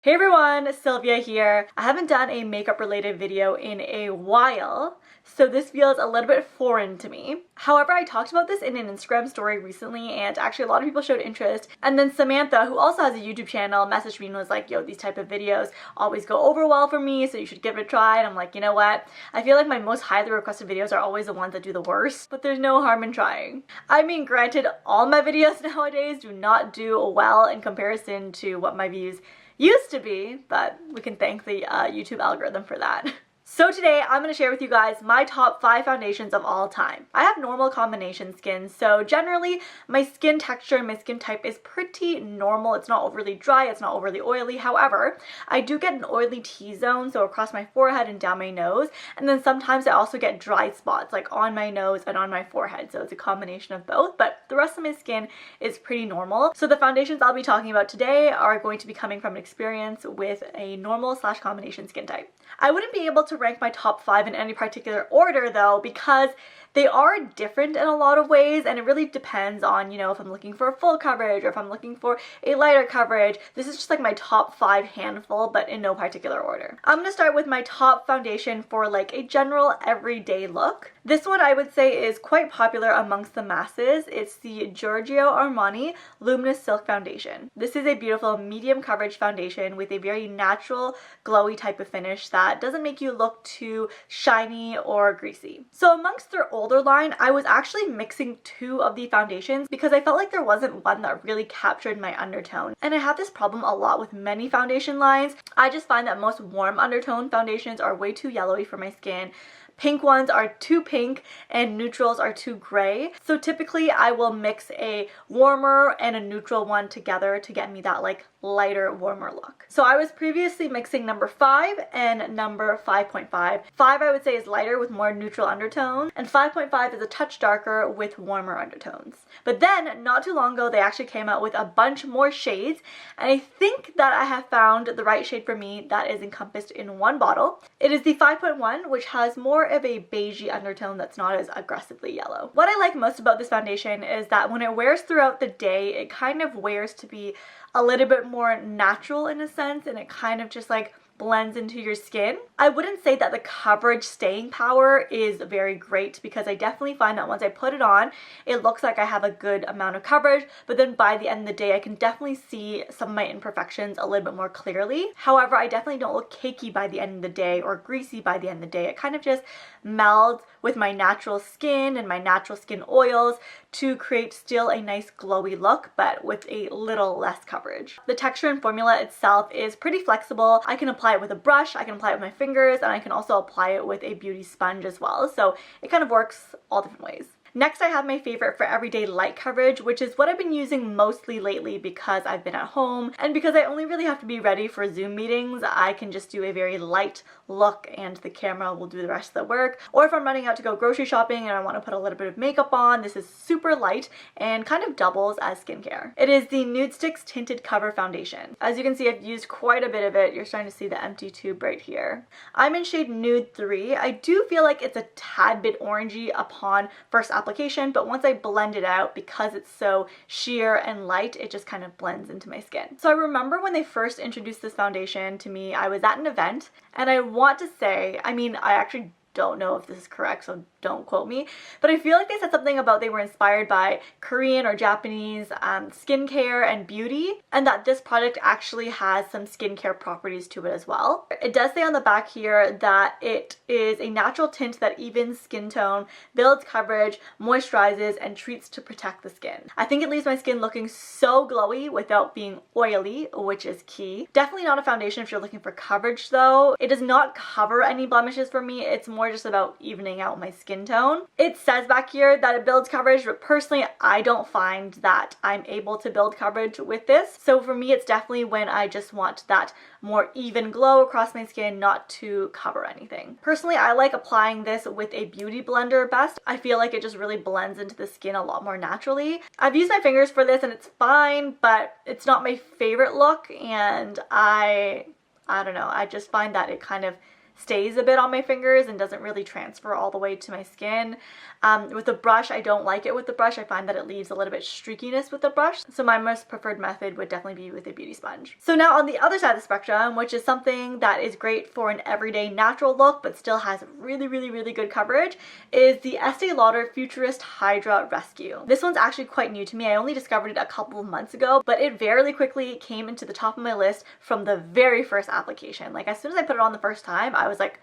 Hey everyone, Sylvia here. I haven't done a makeup related video in a while, so this feels a little bit foreign to me. However, I talked about this in an Instagram story recently and actually a lot of people showed interest. And then Samantha, who also has a YouTube channel, messaged me and was like, yo, these type of videos always go over well for me, so you should give it a try. And I'm like, you know what? I feel like my most highly requested videos are always the ones that do the worst, but there's no harm in trying. I mean, granted, all my videos nowadays do not do well in comparison to what my views used to be, but we can thank the YouTube algorithm for that. So today I'm going to share with you guys my top 5 foundations of all time. I have normal combination skin, so generally my skin texture and my skin type is pretty normal. It's not overly dry, it's not overly oily. However, I do get an oily T-zone, so across my forehead and down my nose, and then sometimes I also get dry spots like on my nose and on my forehead, so it's a combination of both, but the rest of my skin is pretty normal. So the foundations I'll be talking about today are going to be coming from an experience with a normal / combination skin type. I wouldn't be able to rank my top 5 in any particular order though, because they are different in a lot of ways, and it really depends on, you know, if I'm looking for full coverage or if I'm looking for a lighter coverage. This is just like my top 5 handful, but in no particular order. I'm gonna start with my top foundation for like a general everyday look. This one I would say is quite popular amongst the masses. It's the Giorgio Armani Luminous Silk Foundation. This is a beautiful medium coverage foundation with a very natural glowy type of finish that doesn't make you look too shiny or greasy. So amongst their older line, I was actually mixing 2 of the foundations because I felt like there wasn't one that really captured my undertone. And I have this problem a lot with many foundation lines. I just find that most warm undertone foundations are way too yellowy for my skin. Pink ones are too pink and neutrals are too gray. So typically I will mix a warmer and a neutral one together to get me that like lighter, warmer look. So I was previously mixing number 5 and number 5.5. 5 I would say is lighter with more neutral undertones, and 5.5 is a touch darker with warmer undertones. But then not too long ago they actually came out with a bunch more shades, and I think that I have found the right shade for me that is encompassed in one bottle. It is the 5.1, which has more of a beigey undertone that's not as aggressively yellow. What I like most about this foundation is that when it wears throughout the day, it kind of wears to be a little bit more natural in a sense, and it kind of just like blends into your skin. I wouldn't say that the coverage staying power is very great, because I definitely find that once I put it on, it looks like I have a good amount of coverage, but then by the end of the day, I can definitely see some of my imperfections a little bit more clearly. However, I definitely don't look cakey by the end of the day or greasy by the end of the day. It kind of just melds with my natural skin and my natural skin oils to create still a nice glowy look, but with a little less coverage. The texture and formula itself is pretty flexible. I can apply it with a brush, I can apply it with my fingers, and I can also apply it with a beauty sponge as well. So it kind of works all different ways. Next, I have my favorite for everyday light coverage, which is what I've been using mostly lately because I've been at home and because I only really have to be ready for Zoom meetings. I can just do a very light look and the camera will do the rest of the work. Or if I'm running out to go grocery shopping and I want to put a little bit of makeup on, this is super light and kind of doubles as skincare. It is the Nudestix Tinted Cover Foundation. As you can see, I've used quite a bit of it. You're starting to see the empty tube right here. I'm in shade Nude 3. I do feel like it's a tad bit orangey upon first application, but once I blend it out, because it's so sheer and light, it just kind of blends into my skin. So I remember when they first introduced this foundation to me, I was at an event, and I want to say, I mean, I actually don't know if this is correct, so don't quote me, but I feel like they said something about they were inspired by Korean or Japanese skincare and beauty, and that this product actually has some skincare properties to it as well. It does say on the back here that it is a natural tint that evens skin tone, builds coverage, moisturizes, and treats to protect the skin. I think it leaves my skin looking so glowy without being oily, which is key. Definitely not a foundation if you're looking for coverage though. It does not cover any blemishes for me. It's more just about evening out my skin tone. It says back here that it builds coverage, but personally I don't find that I'm able to build coverage with this. So for me, it's definitely when I just want that more even glow across my skin, not to cover anything. Personally, I like applying this with a beauty blender best. I feel like it just really blends into the skin a lot more naturally. I've used my fingers for this and it's fine, but it's not my favorite look, and I don't know, I just find that it kind of stays a bit on my fingers and doesn't really transfer all the way to my skin. With the brush, I don't like it with the brush. I find that it leaves a little bit streakiness with the brush. So my most preferred method would definitely be with a beauty sponge. So now on the other side of the spectrum, which is something that is great for an everyday natural look but still has really good coverage, is the Estee Lauder Futurist Hydra Rescue. This one's actually quite new to me. I only discovered it a couple of months ago, but it very quickly came into the top of my list from the very first application. Like, as soon as I put it on the first time, I was like,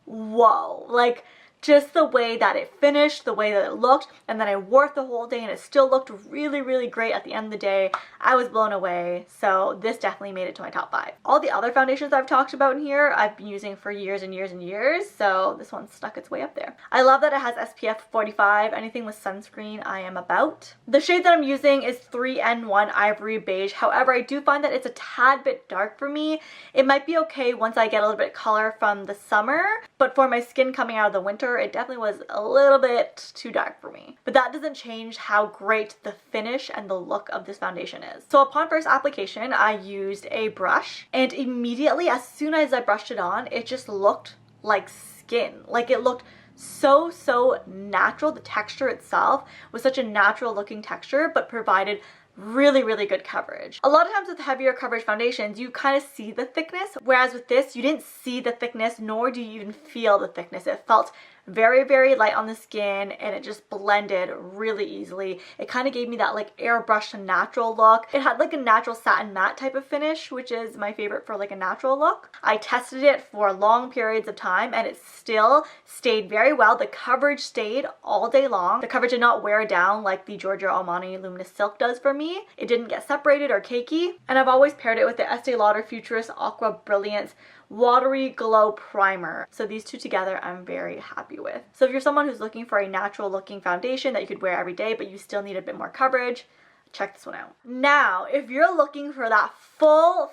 whoa, like just the way that it finished, the way that it looked, and then I wore it the whole day and it still looked really great at the end of the day. I was blown away, so this definitely made it to my top 5. All the other foundations I've talked about in here, I've been using for years and years, so this one stuck its way up there. I love that it has SPF 45. Anything with sunscreen I am about. The shade that I'm using is 3N1 Ivory Beige. However, I do find that it's a tad bit dark for me. It might be okay once I get a little bit of color from the summer, but for my skin coming out of the winter, it definitely was a little bit too dark for me. But that doesn't change how great the finish and the look of this foundation is. So upon first application, I used a brush, and immediately as soon as I brushed it on, it just looked like skin. Like, it looked so natural. The texture itself was such a natural looking texture, but provided really good coverage. A lot of times with heavier coverage foundations, you kind of see the thickness, whereas with this, you didn't see the thickness, nor do you even feel the thickness. It felt very light on the skin, and it just blended really easily. It kind of gave me that like airbrushed natural look. It had like a natural satin matte type of finish, which is my favorite for like a natural look. I tested it for long periods of time and it still stayed very well. The coverage stayed all day long. The coverage did not wear down like the Giorgio Armani Luminous Silk does for me. It didn't get separated or cakey, and I've always paired it with the Estee Lauder Futurist Aqua Brilliance Watery Glow Primer. So these two together I'm very happy with. So if you're someone who's looking for a natural looking foundation that you could wear every day but you still need a bit more coverage, check this one out. Now, if you're looking for that full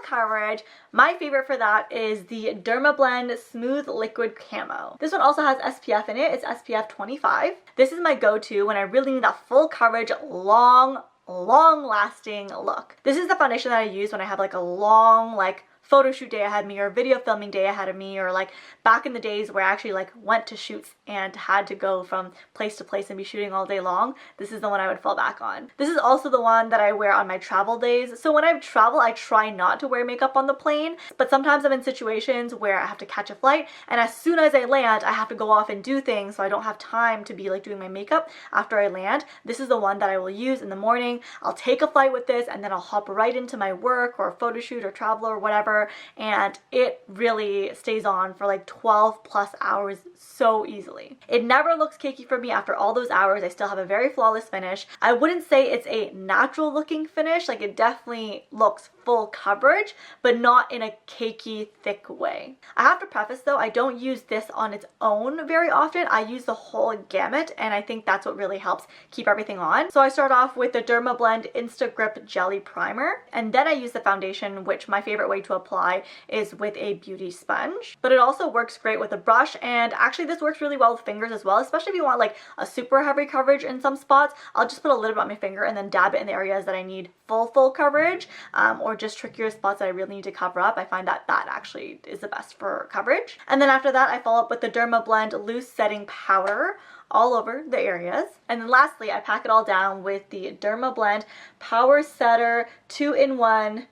coverage, my favorite for that is the Dermablend Smooth Liquid Camo. This one also has SPF in it. It's SPF 25. This is my go-to when I really need that full coverage, long lasting look. This is the foundation that I use when I have like a long like photo shoot day ahead of me or video filming day ahead of me, or like back in the days where I actually like went to shoots and had to go from place to place and be shooting all day long. This is the one I would fall back on. This is also the one that I wear on my travel days. So when I travel, I try not to wear makeup on the plane, but sometimes I'm in situations where I have to catch a flight, and as soon as I land, I have to go off and do things, so I don't have time to be like doing my makeup after I land. This is the one that I will use in the morning. I'll take a flight with this and then I'll hop right into my work or photo shoot or travel or whatever, and it really stays on for like 12 plus hours so easily. It never looks cakey for me after all those hours. I still have a very flawless finish. I wouldn't say it's a natural looking finish. Like, it definitely looks full coverage, but not in a cakey, thick way. I have to preface though, I don't use this on its own very often. I use the whole gamut, and I think that's what really helps keep everything on. So I start off with the Dermablend Insta Grip Jelly Primer, and then I use the foundation, which my favorite way to apply is with a beauty sponge. But it also works great with a brush, and actually this works really well with fingers as well, especially if you want like a super heavy coverage in some spots. I'll just put a little bit on my finger and then dab it in the areas that I need full coverage, or just trickier spots that I really need to cover up. I find that that actually is the best for coverage. And then after that, I follow up with the Dermablend Loose Setting Powder all over the areas. And then lastly, I pack it all down with the Dermablend Power Setter 2-in-1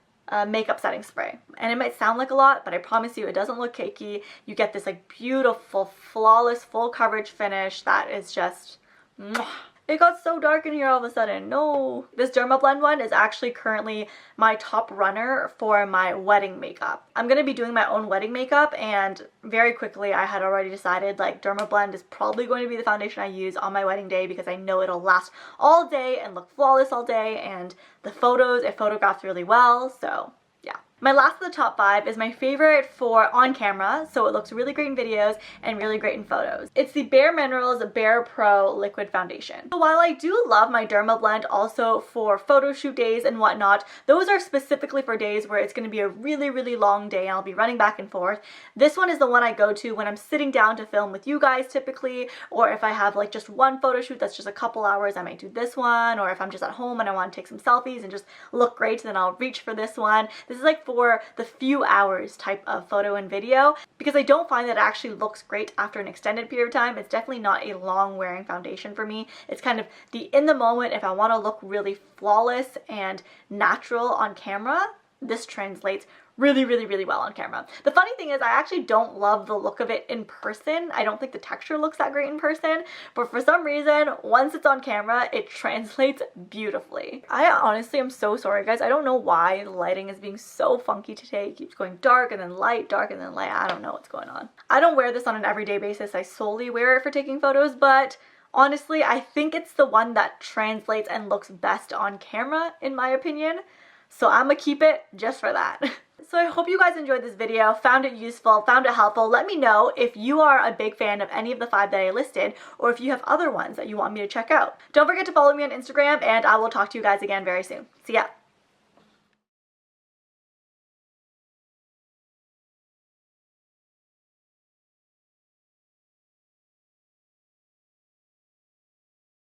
makeup setting spray. And it might sound like a lot, but I promise you it doesn't look cakey. You get this like beautiful, flawless, full coverage finish that is just mwah. It got so dark in here all of a sudden. No. This Dermablend one is actually currently my top runner for my wedding makeup. I'm going to be doing my own wedding makeup, and very quickly I had already decided like Dermablend is probably going to be the foundation I use on my wedding day, because I know it'll last all day and look flawless all day, and the photos, it photographs really well, so yeah. My last of the top 5 is my favorite for on camera, so it looks really great in videos and really great in photos. It's the Bare Minerals BarePro Liquid Foundation. So while I do love my Dermablend also for photo shoot days and whatnot, those are specifically for days where it's going to be a really long day and I'll be running back and forth. This one is the one I go to when I'm sitting down to film with you guys typically, or if I have like just one photo shoot that's just a couple hours, I might do this one, or if I'm just at home and I want to take some selfies and just look great, then I'll reach for this one. This is like for the few hours type of photo and video, because I don't find that it actually looks great after an extended period of time. It's definitely not a long wearing foundation for me. It's kind of the in the moment, if I want to look really flawless and natural on camera, this translates really, really, really well on camera. The funny thing is I actually don't love the look of it in person. I don't think the texture looks that great in person, but for some reason, once it's on camera, it translates beautifully. I honestly am so sorry, guys. I don't know why the lighting is being so funky today. It keeps going dark and then light, dark and then light. I don't know what's going on. I don't wear this on an everyday basis. I solely wear it for taking photos, but honestly, I think it's the one that translates and looks best on camera, in my opinion. So I'm gonna keep it just for that. So I hope you guys enjoyed this video, found it useful, found it helpful. Let me know if you are a big fan of any of the 5 that I listed, or if you have other ones that you want me to check out. Don't forget to follow me on Instagram, and I will talk to you guys again very soon. See ya!